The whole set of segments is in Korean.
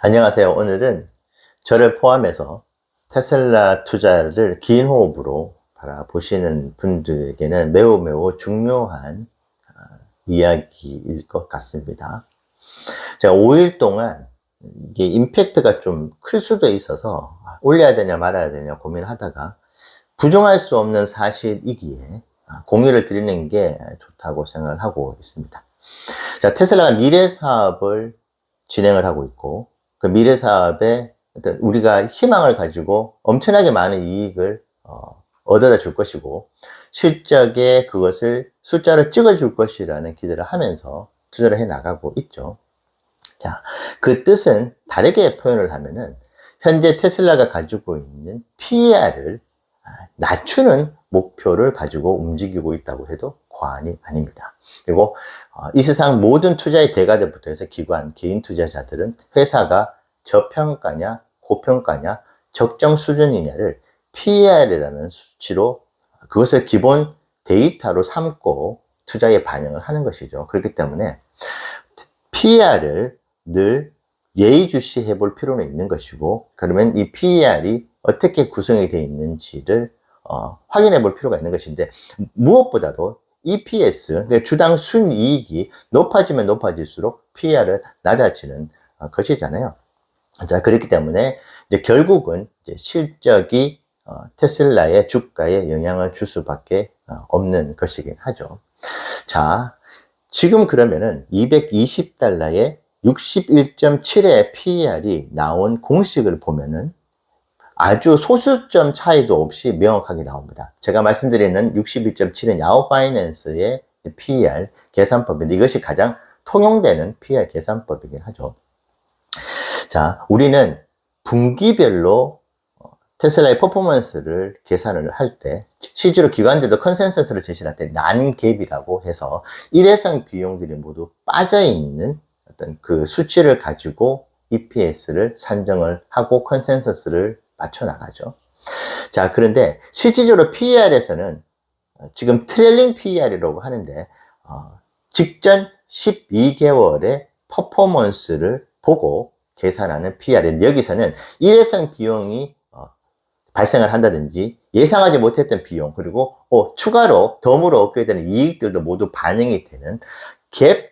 안녕하세요. 오늘은 저를 포함해서 테슬라 투자를 긴 호흡으로 바라보시는 분들에게는 매우 중요한 이야기일 것 같습니다. 제가 5일 동안 이게 임팩트가 좀 클 수도 있어서 올려야 되냐 말아야 되냐 고민하다가 부정할 수 없는 사실이기에 공유를 드리는 게 좋다고 생각을 하고 있습니다. 자, 테슬라가 미래 사업을 진행을 하고 있고, 그 미래 사업에 우리가 희망을 가지고 엄청나게 많은 이익을 얻어다 줄 것이고, 실적에 그것을 숫자로 찍어줄 것이라는 기대를 하면서 투자를 해 나가고 있죠. 자, 그 뜻은 다르게 표현을 하면은 현재 테슬라가 가지고 있는 PER을 낮추는 목표를 가지고 움직이고 있다고 해도 과언이 아닙니다. 그리고 이 세상 모든 투자의 대가들부터 해서 기관, 개인 투자자들은 회사가 저평가냐, 고평가냐, 적정 수준이냐를 PER이라는 수치로 그것을 기본 데이터로 삼고 투자에 반영을 하는 것이죠. 그렇기 때문에 PER을 늘 예의주시해 볼 필요는 있는 것이고, 그러면 이 PER이 어떻게 구성이 되어 있는지를 확인해 볼 필요가 있는 것인데, 무엇보다도 EPS, 그러니까 주당 순이익이 높아지면 높아질수록 PER은 낮아지는 것이잖아요. 자, 그렇기 때문에 이제 결국은 이제 실적이 테슬라의 주가에 영향을 줄 수밖에 없는 것이긴 하죠. 자, 지금 그러면은 220달러에 61.7의 PER이 나온 공식을 보면은 아주 소수점 차이도 없이 명확하게 나옵니다. 제가 말씀드리는 61.7은 야후 파이낸스의 PER 계산법인데 이것이 가장 통용되는 PER 계산법이긴 하죠. 자, 우리는 분기별로 테슬라의 퍼포먼스를 계산을 할 때, 실제로 기관들도 컨센서스를 제시할 때 난갭이라고 해서 일회성 비용들이 모두 빠져있는 어떤 그 수치를 가지고 EPS를 산정을 하고 컨센서스를 맞춰 나가죠. 자, 그런데 실질적으로 PER에서는 지금 트레일링 PER이라고 하는데 직전 12개월의 퍼포먼스를 보고 계산하는 PER인데, 여기서는 일회성 비용이 발생을 한다든지 예상하지 못했던 비용, 그리고 추가로 덤으로 얻게 되는 이익들도 모두 반영이 되는 갭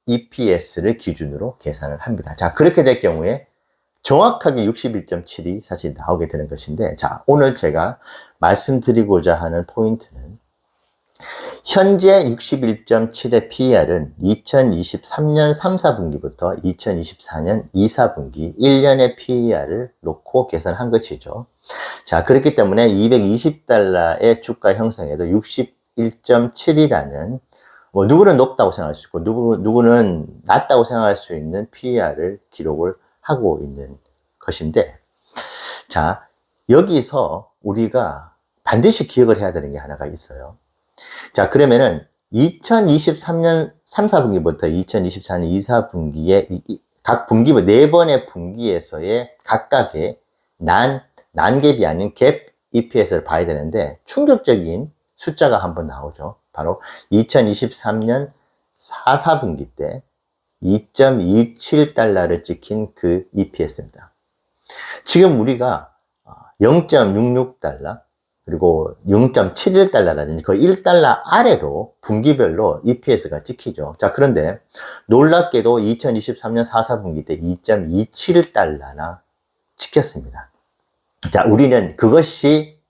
EPS를 기준으로 계산을 합니다. 자, 그렇게 될 경우에 정확하게 61.7이 사실 나오게 되는 것인데, 자, 오늘 제가 말씀드리고자 하는 포인트는 현재 61.7의 PER은 2023년 3, 4분기부터 2024년 2, 4분기 1년의 PER을 놓고 계산한 것이죠. 자, 그렇기 때문에 220달러의 주가 형성에도 61.7이라는 누구는 높다고 생각할 수 있고 누구는 낮다고 생각할 수 있는 PER을 기록을 하고 있는 것인데, 자, 여기서 우리가 반드시 기억을 해야 되는 게 하나가 있어요. 자, 그러면은 2023년 3, 4분기부터 2024년 2, 4분기에 각 분기부 4번의 분기에서의 각각의 난갭이 아닌 갭 EPS를 봐야 되는데, 충격적인 숫자가 한번 나오죠. 바로 2023년 4, 4분기 때 2.27달러를 찍힌 그 EPS입니다. 지금 우리가 0.66달러, 그리고 0.71달러라든지 거의 1달러 아래로 분기별로 EPS가 찍히죠. 자, 그런데 놀랍게도 2023년 4, 4분기 때 2.27달러나 찍혔습니다. 자, 우리는 그것이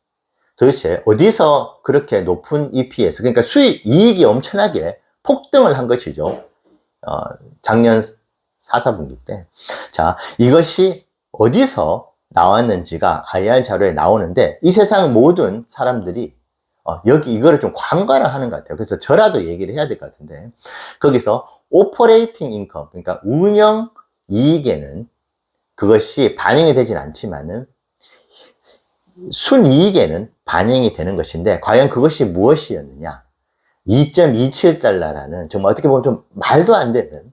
도대체 어디서 그렇게 높은 EPS, 그러니까 이익이 엄청나게 폭등을 한 것이죠. 작년 4, 4분기 때. 자, 이것이 어디서 나왔는지가 IR 자료에 나오는데, 이 세상 모든 사람들이 여기 이거를 좀 관과를 하는 것 같아요. 그래서 저라도 얘기를 해야 될 것 같은데, 거기서 오퍼레이팅 인컴, 그러니까 운영 이익에는 그것이 반영이 되진 않지만은 순이익에는 반영이 되는 것인데, 과연 그것이 무엇이었느냐? 2.27달러라는 정말 어떻게 보면 좀 말도 안 되는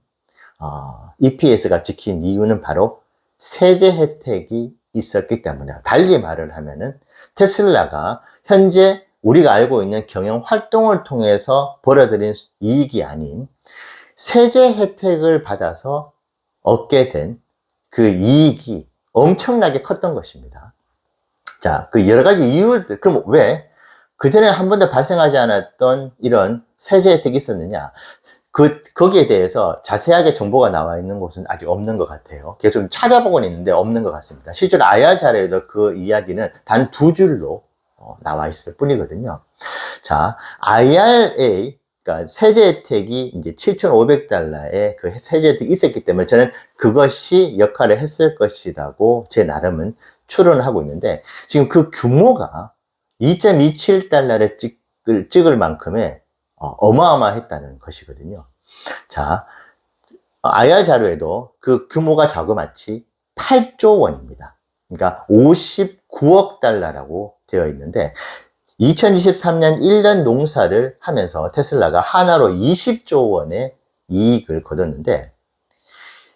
EPS가 찍힌 이유는 바로 세제 혜택이 있었기 때문에, 달리 말을 하면은 테슬라가 현재 우리가 알고 있는 경영 활동을 통해서 벌어들인 이익이 아닌 세제 혜택을 받아서 얻게 된 그 이익이 엄청나게 컸던 것입니다. 자, 그 여러 가지 이유들, 그럼 왜 그전에 한 번도 발생하지 않았던 이런 세제 혜택이 있었느냐? 거기에 대해서 자세하게 정보가 나와 있는 곳은 아직 없는 것 같아요. 계속 찾아보고는 있는데 없는 것 같습니다. 실제로 IR 자료에도 그 이야기는 단 2줄로 나와 있을 뿐이거든요. 자, IRA, 그러니까 세제 혜택이 이제 7,500달러의 그 세제 혜택이 있었기 때문에 저는 그것이 역할을 했을 것이라고 제 나름은 추론을 하고 있는데, 지금 그 규모가 2.27달러를 찍을 만큼의 어마어마했다는 것이거든요. 자, IR 자료에도 그 규모가 자그마치 8조 원입니다. 그러니까 59억 달러라고 되어 있는데, 2023년 1년 농사를 하면서 테슬라가 하나로 20조 원의 이익을 거뒀는데,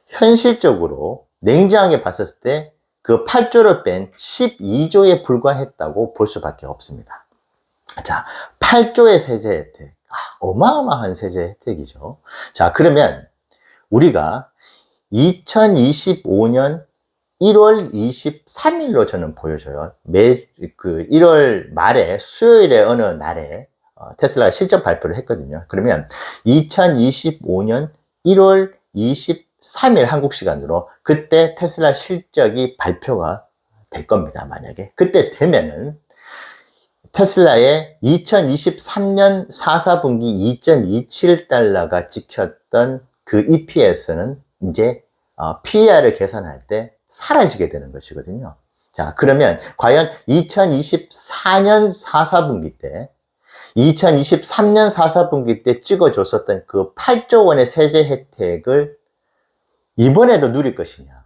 현실적으로 냉정하게 봤을 때 그 8조를 뺀 12조에 불과했다고 볼 수밖에 없습니다. 자, 8조의 세제 혜택. 어마어마한 세제 혜택이죠. 자, 그러면 우리가 2025년 1월 23일로 저는 보여줘요. 1월 말에, 수요일에 어느 날에 테슬라가 실적 발표를 했거든요. 그러면 2025년 1월 23일 한국 시간으로 그때 테슬라 실적이 발표가 될 겁니다. 만약에 그때 되면은 테슬라의 2023년 4, 4분기 2.27달러가 찍혔던 그 EPS는 이제 PER을 계산할 때 사라지게 되는 것이거든요. 자, 그러면 과연 2024년 4, 4분기 때 2023년 4, 4분기 때 찍어줬었던 그 8조 원의 세제 혜택을 이번에도 누릴 것이냐.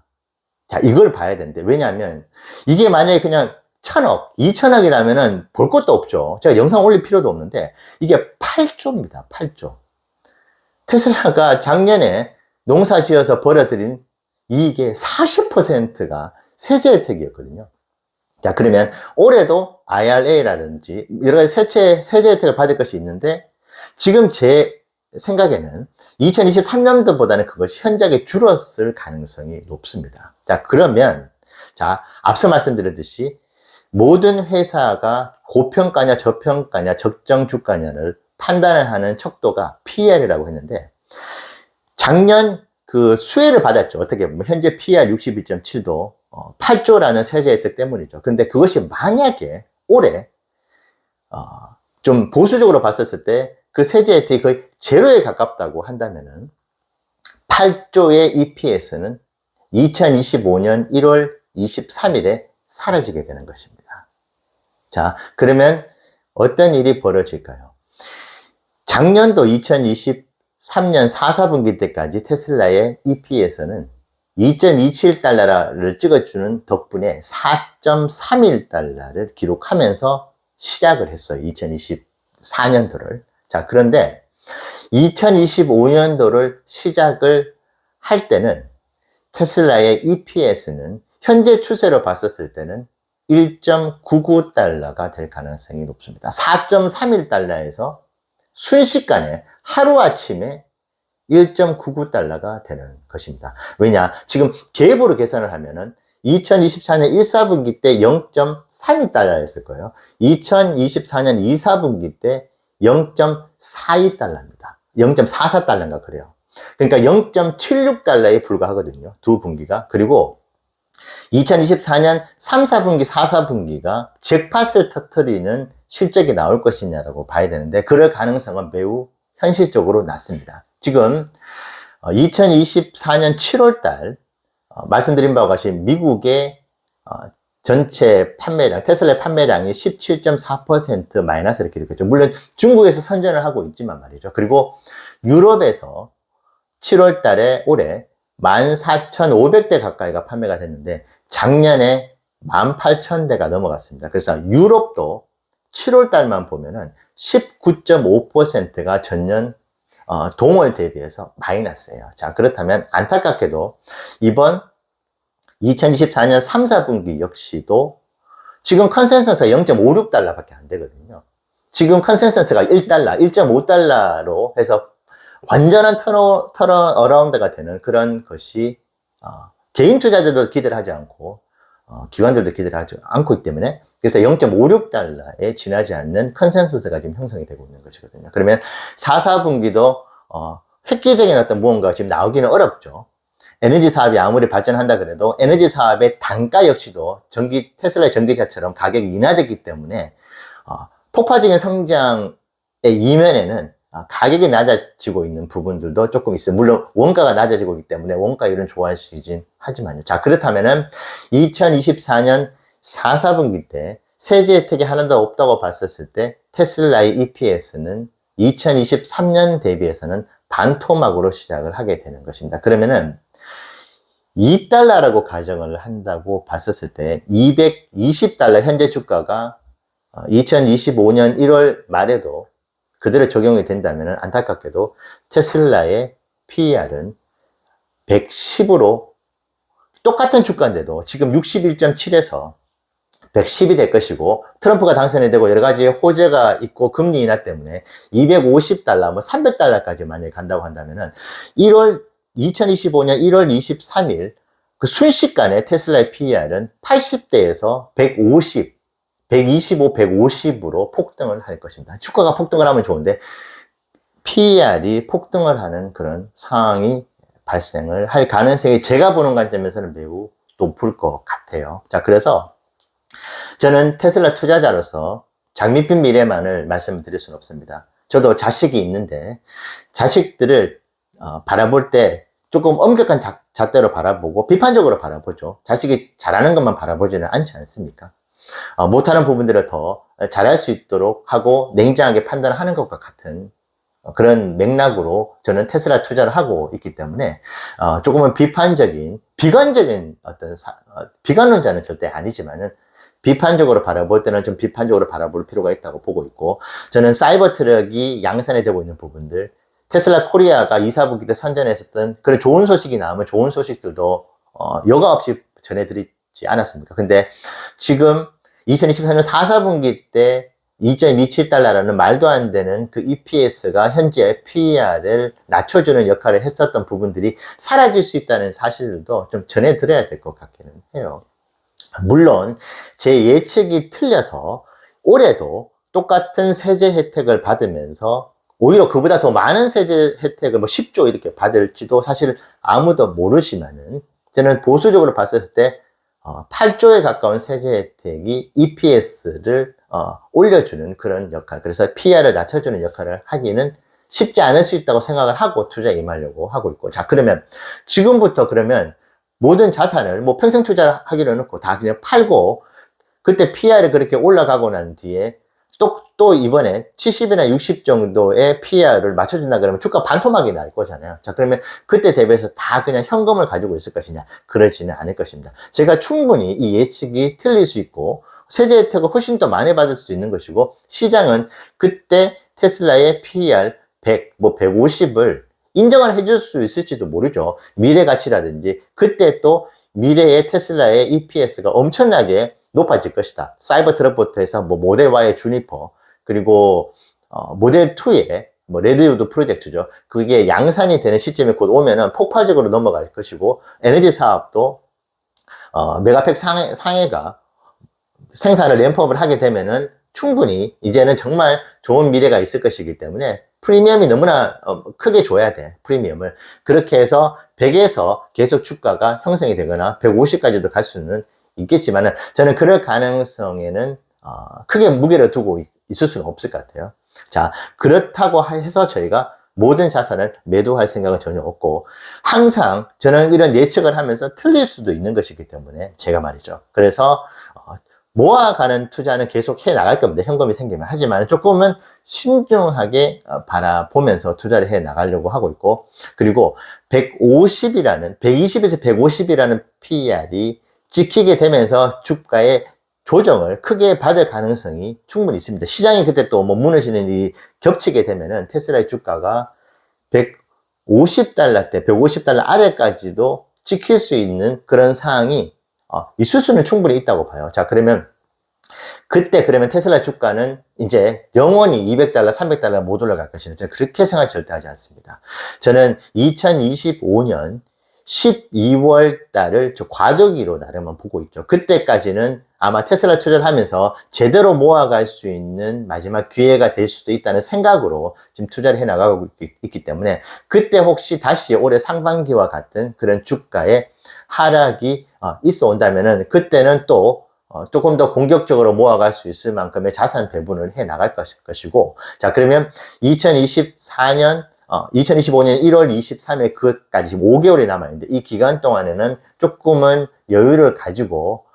자, 이걸 봐야 되는데, 왜냐하면 이게 만약에 그냥 1,000억, 2,000억이라면은 볼 것도 없죠. 제가 영상 올릴 필요도 없는데, 이게 8조입니다. 8조. 테슬라가 작년에 농사 지어서 벌어들인 이익의 40%가 세제 혜택이었거든요. 자, 그러면 올해도 IRA라든지 여러 가지 세제 혜택을 받을 것이 있는데, 지금 제 생각에는 2023년도보다는 그것이 현저하게 줄었을 가능성이 높습니다. 자, 그러면, 자, 앞서 말씀드렸듯이 모든 회사가 고평가냐, 저평가냐, 적정 주가냐를 판단을 하는 척도가 PER이라고 했는데, 작년 그 수혜를 받았죠. 어떻게 보면 현재 PER 62.7도 8조라는 세제 혜택 때문이죠. 그런데 그것이 만약에 올해 좀 보수적으로 봤었을 때 그 세제 혜택이 거의 제로에 가깝다고 한다면은 8조의 EPS는 2025년 1월 23일에 사라지게 되는 것입니다. 자, 그러면 어떤 일이 벌어질까요? 작년도 2023년 4, 4분기 때까지 테슬라의 EPS는 2.27달러를 찍어주는 덕분에 4.31달러를 기록하면서 시작을 했어요. 2024년도를. 자, 그런데 2025년도를 시작을 할 때는 테슬라의 EPS는 현재 추세로 봤었을 때는 1.99달러가 될 가능성이 높습니다. 4.31달러에서 순식간에 하루아침에 1.99달러가 되는 것입니다. 왜냐? 지금 갭으로 계산을 하면은 2024년 1, 4분기 때 0.32달러였을 거예요. 2024년 2, 4분기 때 0.42달러입니다. 0.44달러인가 그래요. 그러니까 0.76달러에 불과하거든요. 두 분기가. 그리고 2024년 3, 4분기, 4, 4분기가 잭팟을 터뜨리는 실적이 나올 것이냐라고 봐야 되는데, 그럴 가능성은 매우 현실적으로 낮습니다. 지금 2024년 7월달 말씀드린 바와 같이 미국의 전체 판매량, 테슬라의 판매량이 17.4% 마이너스를 기록했죠. 물론 중국에서 선전을 하고 있지만 말이죠. 그리고 유럽에서 7월 달에 올해 14,500대 가까이가 판매가 됐는데 작년에 18,000대가 넘어갔습니다. 그래서 유럽도 7월 달만 보면은 19.5%가 전년 동월 대비해서 마이너스예요. 자, 그렇다면 안타깝게도 이번 2024년 3, 4분기 역시도 지금 컨센서스가 0.56달러 밖에 안 되거든요. 지금 컨센서스가 1달러, 1.5달러로 해서 완전한 턴어라운드가 되는 그런 것이 개인 투자자도 기대를 하지 않고 기관들도 기대를 하지 않고 있기 때문에 그래서 0.56달러에 지나지 않는 컨센서스가 지금 형성이 되고 있는 것이거든요. 그러면 4, 4분기도 획기적인 어떤 무언가가 지금 나오기는 어렵죠. 에너지 사업이 아무리 발전한다 그래도 에너지 사업의 단가 역시도 테슬라의 전기차처럼 가격이 인하됐기 때문에 폭발적인 성장의 이면에는 가격이 낮아지고 있는 부분들도 조금 있어요. 물론 원가가 낮아지고 있기 때문에 원가율은 좋아지진 하지만요. 자, 그렇다면은 2024년 4, 4분기 때 세제 혜택이 하나도 없다고 봤었을 때 테슬라의 EPS는 2023년 대비해서는 반토막으로 시작을 하게 되는 것입니다. 그러면은 2달러라고 가정을 한다고 봤었을 때 220달러 현재 주가가 2025년 1월 말에도 그대로 적용이 된다면 안타깝게도 테슬라의 PER은 110으로 똑같은 주가인데도 지금 61.7에서 110이 될 것이고 트럼프가 당선이 되고 여러 가지 호재가 있고 금리 인하 때문에 250달러, 뭐 300달러까지 만약에 간다고 한다면은 2025년 1월 23일 그 순식간에 테슬라의 PER은 80대에서 150, 125, 150으로 폭등을 할 것입니다. 주가가 폭등을 하면 좋은데 PER이 폭등을 하는 그런 상황이 발생을 할 가능성이 제가 보는 관점에서는 매우 높을 것 같아요. 자, 그래서 저는 테슬라 투자자로서 장밋빛 미래만을 말씀드릴 수는 없습니다. 저도 자식이 있는데 자식들을 바라볼 때 조금 엄격한 잣대로 바라보고 비판적으로 바라보죠. 자식이 잘하는 것만 바라보지는 않지 않습니까? 못하는 부분들을 더 잘할 수 있도록 하고 냉정하게 판단하는 것과 같은 그런 맥락으로 저는 테슬라 투자를 하고 있기 때문에 조금은 비관적인 어떤 비관론자는 절대 아니지만은 비판적으로 바라볼 때는 좀 비판적으로 바라볼 필요가 있다고 보고 있고, 저는 사이버 트럭이 양산이 되고 있는 부분들, 테슬라 코리아가 2, 4분기 때 선전했었던 그런 좋은 소식이 나오면 좋은 소식들도 여과 없이 전해드리지 않았습니까? 근데 지금 2024년 4, 4분기 때 2.27달러라는 말도 안 되는 그 EPS가 현재 PER을 낮춰주는 역할을 했었던 부분들이 사라질 수 있다는 사실도 좀 전해드려야 될 것 같기는 해요. 물론 제 예측이 틀려서 올해도 똑같은 세제 혜택을 받으면서 오히려 그보다 더 많은 세제 혜택을 10조 이렇게 받을지도 사실 아무도 모르지만은 저는 보수적으로 봤을 때 8조에 가까운 세제 혜택이 EPS를 올려주는 그런 역할, 그래서 PER을 낮춰주는 역할을 하기는 쉽지 않을 수 있다고 생각을 하고 투자에 임하려고 하고 있고, 자, 그러면 지금부터 그러면 모든 자산을 평생 투자하기로 해놓고 다 그냥 팔고 그때 PER이 그렇게 올라가고 난 뒤에 또 이번에 70이나 60 정도의 PER을 맞춰준다 그러면 주가 반토막이 날 거잖아요. 자, 그러면 그때 대비해서 다 그냥 현금을 가지고 있을 것이냐? 그러지는 않을 것입니다. 제가 충분히 이 예측이 틀릴 수 있고 세제 혜택을 훨씬 더 많이 받을 수도 있는 것이고, 시장은 그때 테슬라의 PER 100, 150을 인정을 해줄 수 있을지도 모르죠. 미래 가치라든지 그때 또 미래의 테슬라의 EPS가 엄청나게 높아질 것이다. 사이버 트럭부터 해서 모델 Y의 주니퍼, 그리고 모델 2의 레드우드 프로젝트죠. 그게 양산이 되는 시점이 곧 오면은 폭발적으로 넘어갈 것이고, 에너지 사업도 메가팩 상해가 생산을 램프업을 하게 되면은 충분히 이제는 정말 좋은 미래가 있을 것이기 때문에 프리미엄이 너무나 크게 줘야 돼, 프리미엄을. 그렇게 해서 100에서 계속 주가가 형성이 되거나 150까지도 갈 수는 있겠지만은 저는 그럴 가능성에는 크게 무게를 두고 있을 수는 없을 것 같아요. 자, 그렇다고 해서 저희가 모든 자산을 매도할 생각은 전혀 없고, 항상 저는 이런 예측을 하면서 틀릴 수도 있는 것이기 때문에 제가 말이죠. 그래서 모아가는 투자는 계속 해 나갈 겁니다. 현금이 생기면. 하지만 조금은 신중하게 바라보면서 투자를 해 나가려고 하고 있고, 그리고 120에서 150이라는 PER이 찍히게 되면서 주가의 조정을 크게 받을 가능성이 충분히 있습니다. 시장이 그때 또 무너지는 일이 겹치게 되면은 테슬라의 주가가 150달러대, 150달러 아래까지도 찍힐 수 있는 그런 상황이 있을 수는 충분히 있다고 봐요. 자, 그러면 그때 테슬라 주가는 이제 영원히 200달러, 300달러 못 올라갈 것이냐, 저는 그렇게 생각 절대 하지 않습니다. 저는 2025년 12월 달을 저 과도기로 나름은 보고 있죠. 그때까지는 아마 테슬라 투자를 하면서 제대로 모아갈 수 있는 마지막 기회가 될 수도 있다는 생각으로 지금 투자를 해 나가고 있기 때문에 그때 혹시 다시 올해 상반기와 같은 그런 주가의 하락이 있어 온다면은 그때는 또 조금 더 공격적으로 모아갈 수 있을 만큼의 자산 배분을 해 나갈 것이고, 자, 그러면 2025년 1월 23일 그까지 지금 5개월이 남아있는데, 이 기간 동안에는 조금은 여유를 가지고,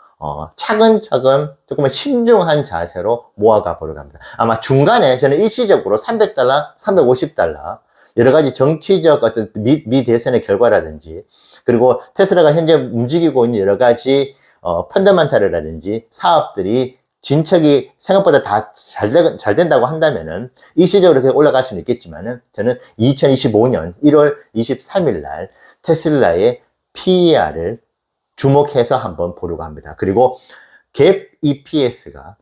차근차근 조금은 신중한 자세로 모아가 보려고 합니다. 아마 중간에 저는 일시적으로 300달러, 350달러, 여러 가지 정치적 어떤 미 대선의 결과라든지, 그리고 테슬라가 현재 움직이고 있는 여러 가지 펀더멘탈이라든지 사업들이 진척이 생각보다 다 잘 된다고 한다면은 일시적으로 그렇게 올라갈 수는 있겠지만은 저는 2025년 1월 23일 날 테슬라의 PER을 주목해서 한번 보려고 합니다. 그리고 갭 EPS가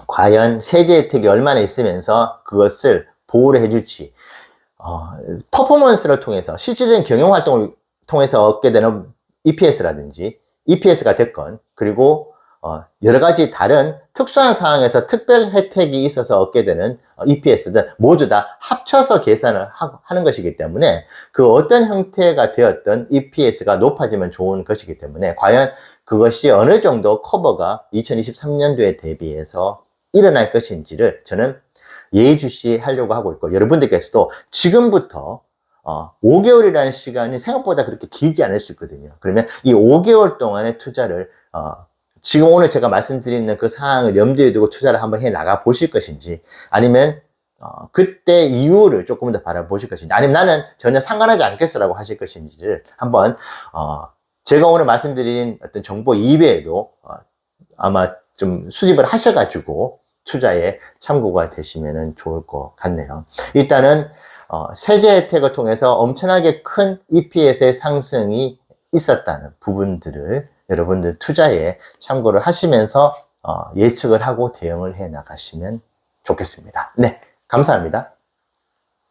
과연 세제 혜택이 얼마나 있으면서 그것을 보호를 해줄지, 퍼포먼스를 통해서 실질적인 경영 활동을 통해서 얻게 되는 EPS라든지 EPS가 됐건, 그리고 여러 가지 다른 특수한 상황에서 특별 혜택이 있어서 얻게 되는 EPS든 모두 다 합쳐서 계산을 하는 것이기 때문에 그 어떤 형태가 되었던 EPS가 높아지면 좋은 것이기 때문에 과연 그것이 어느 정도 커버가 2023년도에 대비해서 일어날 것인지를 저는 예의주시하려고 하고 있고, 여러분들께서도 지금부터 5개월이라는 시간이 생각보다 그렇게 길지 않을 수 있거든요. 그러면 이 5개월 동안의 투자를 지금 오늘 제가 말씀드리는 그 상황을 염두에 두고 투자를 한번 해 나가 보실 것인지, 아니면 그때 이후를 조금 더 바라보실 것인지, 아니면 나는 전혀 상관하지 않겠어라고 하실 것인지를 한번 제가 오늘 말씀드린 어떤 정보 이외에도 아마 좀 수집을 하셔가지고 투자에 참고가 되시면 좋을 것 같네요. 일단은 세제 혜택을 통해서 엄청나게 큰 EPS의 상승이 있었다는 부분들을 여러분들 투자에 참고를 하시면서 예측을 하고 대응을 해 나가시면 좋겠습니다. 네, 감사합니다.